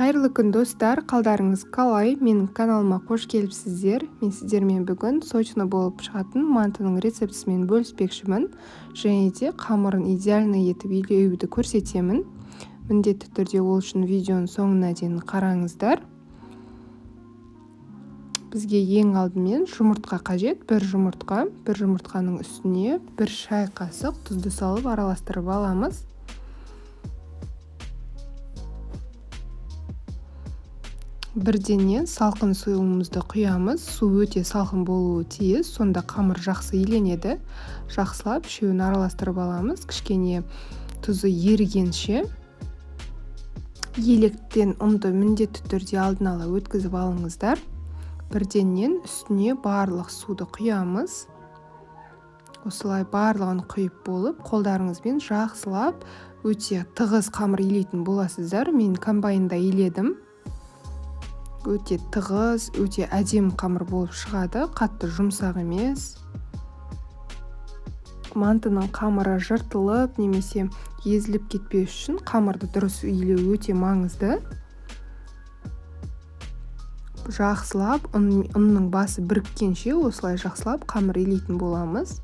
Қайырлы күн достар, қалдарыңыз қалай? Менің каналыма қош келіпсіздер. Мен сіздермен бүгін сочно болып шығатын мантының рецептісімен бөліспекшімін. Және де қамырын идеально етіп илеуді көрсетемін. Міндетті түрде ол үшін видеоның соңына дейін қараңыздар. Бізге ең алдымен жұмыртқа қажет. Бір жұмыртқаның үстіне 1 шай қасық тұзды салып араластырып аламыз. Бірденен салқын суымызды құямыз. Су өте салқын болуы тиіс, сонда қамыр жақсы иленеді. Жақсылап үшеуін араластырып аламыз. Кішкене тұзы ерігенше. Електен ұнды міндетті түрде алдын ала өткізіп алыңыздар. Бірденен үстіне барлық суды құямыз. Осылай барлығын құйып болып, қолдарыңызбен жақсылап өте тығыз қамыр илейтін боласыздар. Мен комбайнда иледім. Өте тығыз, өте әдемі қамыр болып шығады, қатты жұмсақ емес. Мантының қамыры жыртылып немесе езіліп кетпеу үшін қамырды дұрыс илеу өте маңызды. Жақсылап ұнның басы біріккенше осылай жақсылап қамыр илейтін боламыз.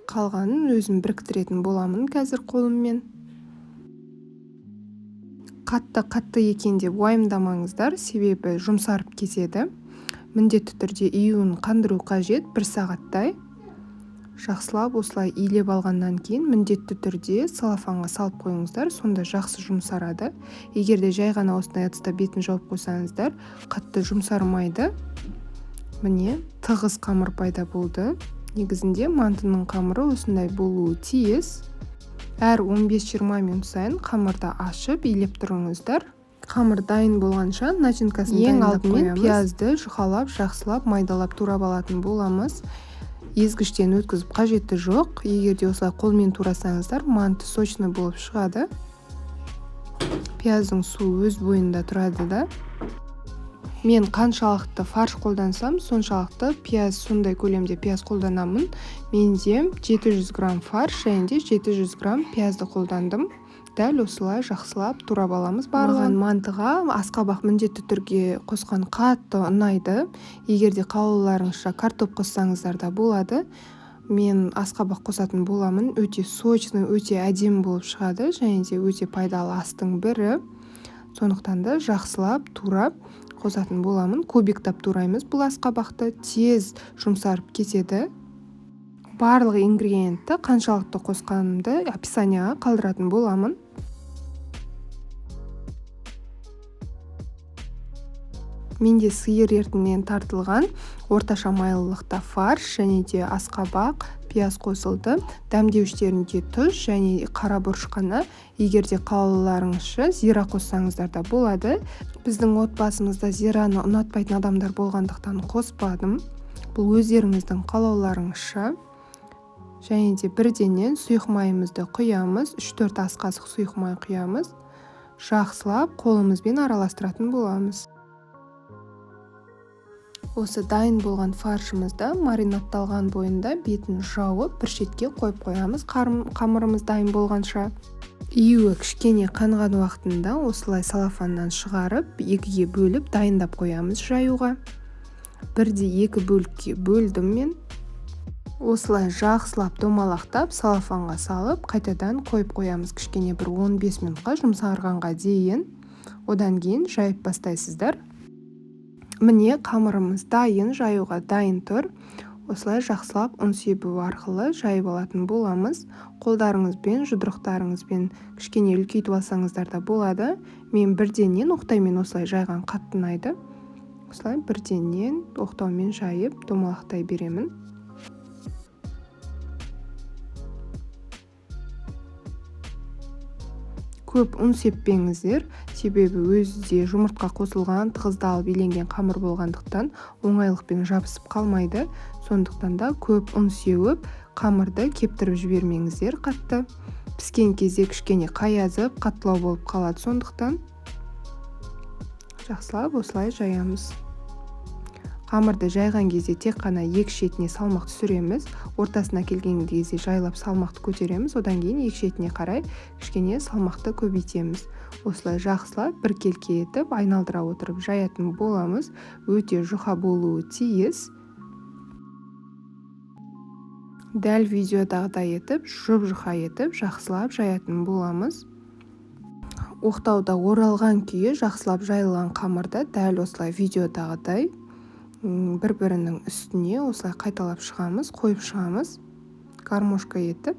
Қалғанын өзім біріктіретін боламын қазір қолыммен. Қатты екен деп уайымдамаңыздар, себебі жұмсарып кетеді. Міндетті түрде июін қандыру қажет 1 сағаттай. Жақсылап осылай илеп алғаннан кейін міндетті түрде салафанға салып қойыңыздар, сонда жақсы жұмсарады. Егерде жай ғана осындай ыдыста бетін жауып қойсаңыздар, қатты жұмсармайды. Міне, тығыз қамыр пайда болды. Негізінде мантының қамыры осындай болуы тиіс. Әр 15-20 минут сайын қамырды ашып илеп тұрыңыздар. Қамыр дайын болғанша начинкасын дайындап қоямыз. Ең алдымен пиязды жұқалап, жақсылап, майдалап турап алатын боламыз. Езгіштен өткізіп қажеті жоқ. Егерде осылай қолмен турасаңыздар, манты сочно болып шығады. Пияздың суы өз бойында тұрады да. Мен қаншалықты фарш қолдансам, соншалықты пияз, сондай көлемде пияз қолданамын. Менде 700 грамм фарш және де 700 грамм пиязды қолдандым. Дәл осылай жақсылап турап аламыз барлығын. Мантыға асқабақ міндетті түрге қосқан қатты ұнайды. Егерде қалауларыңызша картоп қоссаңыздар да болады. Мен асқабақ қосатын боламын. Өте сочный, өте әдемі болып шығады және де өте пайдалы астың бірі. Сондықтан да жақсылап турап қосатын боламын. Кубиктап тураймыз бұл асқабақты, тез жұмсарып кетеді. Барлық ингредиентті қаншалықты қосқанымды описанияға қалдыратын боламын. Менде сиыр етінен тартылған орташа майлылықта фарш және де асқабақ, пияз қосылды. Дәмдеуіштерінде тұз және қара бұрыш қана. Егерде қалауларыңызша зира қоссаңыздар да болады. Біздің отбасымызда зираны ұнатпайтын адамдар болғандықтан қоспадым. Бұл өздеріңіздің қалауларыңызша. Және де бірденен сұйық майымызды құямыз. 3-4 ас қасық сұйық май құямыз. Жақсылап қолымызбен араластыратын боламыз. Осы дайын болған фаршымызда маринадталған бойында бетін жауып бір шетке қойып қоямыз қамырымыз дайын болғанша. Июі кішкене қанған уақытында осылай салафаннан шығарып, 2-ге бөліп дайындап қоямыз жаюға. 1-2 бөлікке бөлдім мен. Осылай жақсылап домалақтап салафанға салып, қайтадан қойып қоямыз кішкене бір 15 минутқа жұмсарғанға дейін. Одан кейін жайып бастайсыздар. Міне қамырымыз дайын, жаюға дайын тұр. Осылай жақсылап ұн себу арқылы жайып алатын боламыз. Қолдарыңызбен, жұдырықтарыңызбен кішкене үлкейтіп алсаңыздар да болады. Мен бірденен оқтаймен осылай жайған қатты ұнайды. Осылай бірденен оқтаумен жайып домалақтай беремін. Көп ұн сеппеңіздер, себебі өзіде жұмыртқа қосылған, тығыздалып иленген қамыр болғандықтан оңайлықпен жабысып қалмайды. Сондықтан да көп ұн сеуіп, қамырды кептіріп жібермеңіздер қатты. Піскен кезде кішкене қаязып, қаттылау болып қалады, сондықтан жақсылап осылай жаямыз. Қамырды жайған кезде тек қана екі шетіне салмақ түсіреміз. Ортасына келген кезде жайлап салмақты көтереміз. Одан кейін екі шетіне қарай кішкене салмақты көбейтеміз. осылай жақсылап біркелкі етіп айналдыра отырып жаятын боламыз. Өте жұқа болуы тиіс. Дәл видеодағыдай етіп, жұп-жұқа етіп жақсылап жаятын боламыз. Оқтауда оралған күйі жақсылап жайылған қамырды дәл осылай видеодағыдай бір-бірінің үстіне осылай қайталап шығамыз, қойып шығамыз. Гармошка етіп,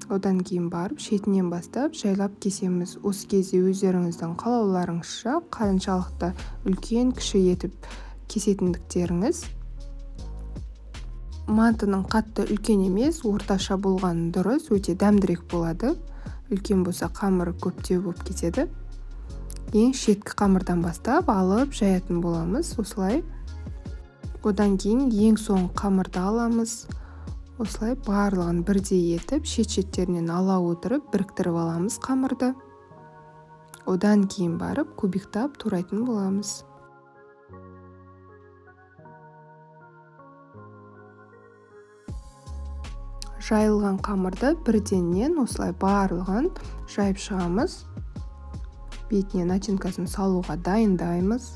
одан кейін барып шетінен бастап жайлап кесеміз. Осы кезде өздеріңіздің қалауларыңызша қаншалықты үлкен, кіші етіп кесетіндіктеріңіз. Мантының қатты үлкен емес, орташа болған дұрыс, өте дәмдірек болады. Үлкен болса қамыры көптеу болып кетеді. Ең шеткі қамырдан бастап алып жаятын боламыз, осылай. Одан кейін ең соңғы қамырды аламыз. Осылай барлығын бірдей етіп, шет-шеттерінен ала отырып, біріктіріп аламыз қамырды. Одан кейін барып кубиктап турайтын боламыз. Жайылған қамырды бірденнен осылай барлығын жайып шығамыз. Бетіне начинкасын салуға дайындаймыз.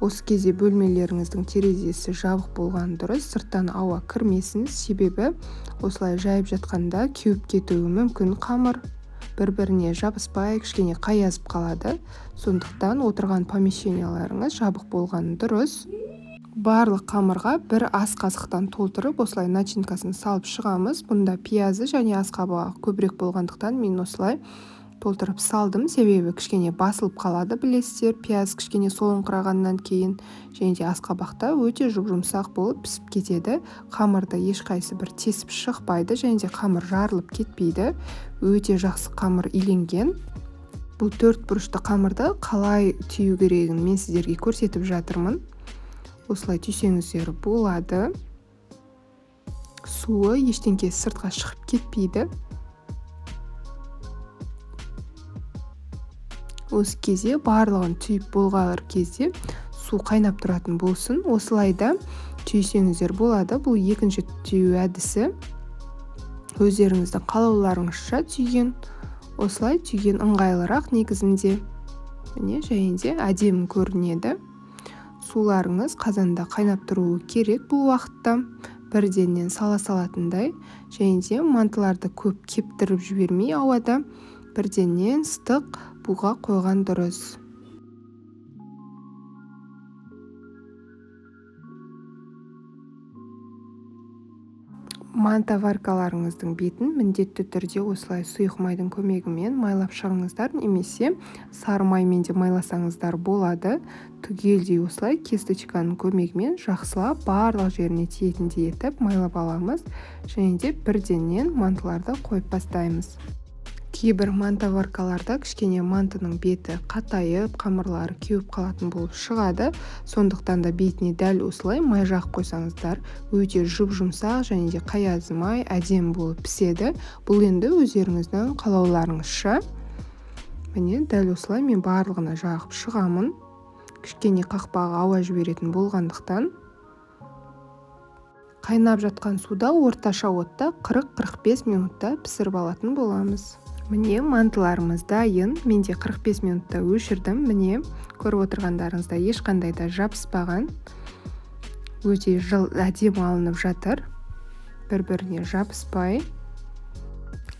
Осы кезде бөлмелеріңіздің терезесі жабық болған дұрыс, сырттан ауа кірмесін, себебі осылай жайып жатқанда кеуіп кетуі мүмкін қамыр. Бір-біріне жабыспай, кішкене қаязып қалады. Сондықтан отырған помещенияларыңыз жабық болған дұрыс. Барлық қамырға бір ас қасықтан толтырып, осылай начинкасын салып шығамыз. Бұнда пиязы және ас қабығы көбірек болғандықтан мен осылай толтырып салдым, себебі кішкене басылып қалады, білесіздер, пияз кішкене солыңқырағаннан кейін, және де ас қабақта өте жұп-жұмсақ болып пісіп кетеді. Қамырды ешқайсы бір тесіп шықпайды, және де қамыр жарылып кетпейді. Өте жақсы қамыр иленген. Бұл 4 бұрышты қамырды қалай түйу керегін мен сіздерге көрсетіп жатырмын. Осылай түйсеңіздер болады. Суы ештеңке сыртқа шығып кетпейді. Осы кезде барлығын түйіп болғалар кезде су қайнап тұратын болсын. Осылайда түйсеңіздер болады. Бұл екінші түйу әдісі. Өздеріңіздің қалауларыңызша түйген. Осылай түйген ыңғайлырақ негізінде. Міне және де әдемі көрінеді. Суларыңыз қазанда қайнап тұруы керек бұл уақытта. Бірденнен сала салатындай. Және де мантыларды көп кептіріп жібермей ауада. Бірденнен ыстық буға қойған дұрыс. Манта варкаларыңыздың бетін міндетті түрде осылай сұйық майдың көмегімен майлап шығыңыздар, немесе сары маймен де майласаңыздар болады. Түгелдей осылай кисточканың көмегімен жақсылап барлық жеріне тиетіндей етіп майлап аламыз, және де бірденнен мантыларды қойып бастаймыз. Кейбір манта варкаларда кішкене мантының беті қатайып, қамырлары кеуіп қалатын болып шығады. Сондықтан да бетіне дәл осылай май жағып қойсаңыздар, өте жұп-жұмсақ және де қаязымай әдемі болып піседі. Бұл енді өздеріңіздің қалауларыңызша. Міне дәл осылай мен барлығына жағып шығамын. Кішкене қақпағы ауа жіберетін болғандықтан. Қайнап жатқан суда орташа отта 40-45 минутта пісіріп алатын боламыз. Міне мантыларымыз дайын. Менде 45 минутта өшірдім. Міне көріп отырғандарыңызда ешқандай да жабыспаған. Өте әдемі алынып жатыр. Бір-біріне жабыспай.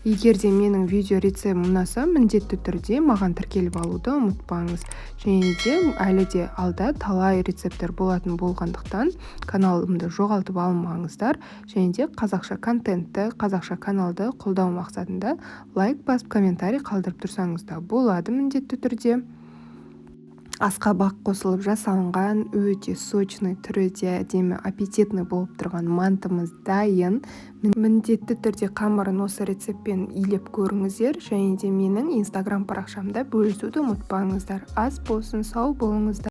Егер де менің видео рецептім ұнаса, міндетті түрде маған тіркеліп алуды ұмытпаңыз. Және де әлі де алда талай рецепттер болатын болғандықтан каналымды жоғалтып алмаңыздар. Және де қазақша контентті, қазақша каналды қолдау мақсатында лайк басып, комментарий қалдырып тұрсаңыз да болады міндетті түрде. Асқабақ қосылып жасалынған өте сочный, түрі де әдемі, аппетитный болып тұрған мантымыз дайын. Міндетті түрде қамырын осы рецептпен илеп көріңіздер, және де менің инстаграм парақшамда бөлісуді ұмытпаңыздар. Ас болсын, сау болыңыздар.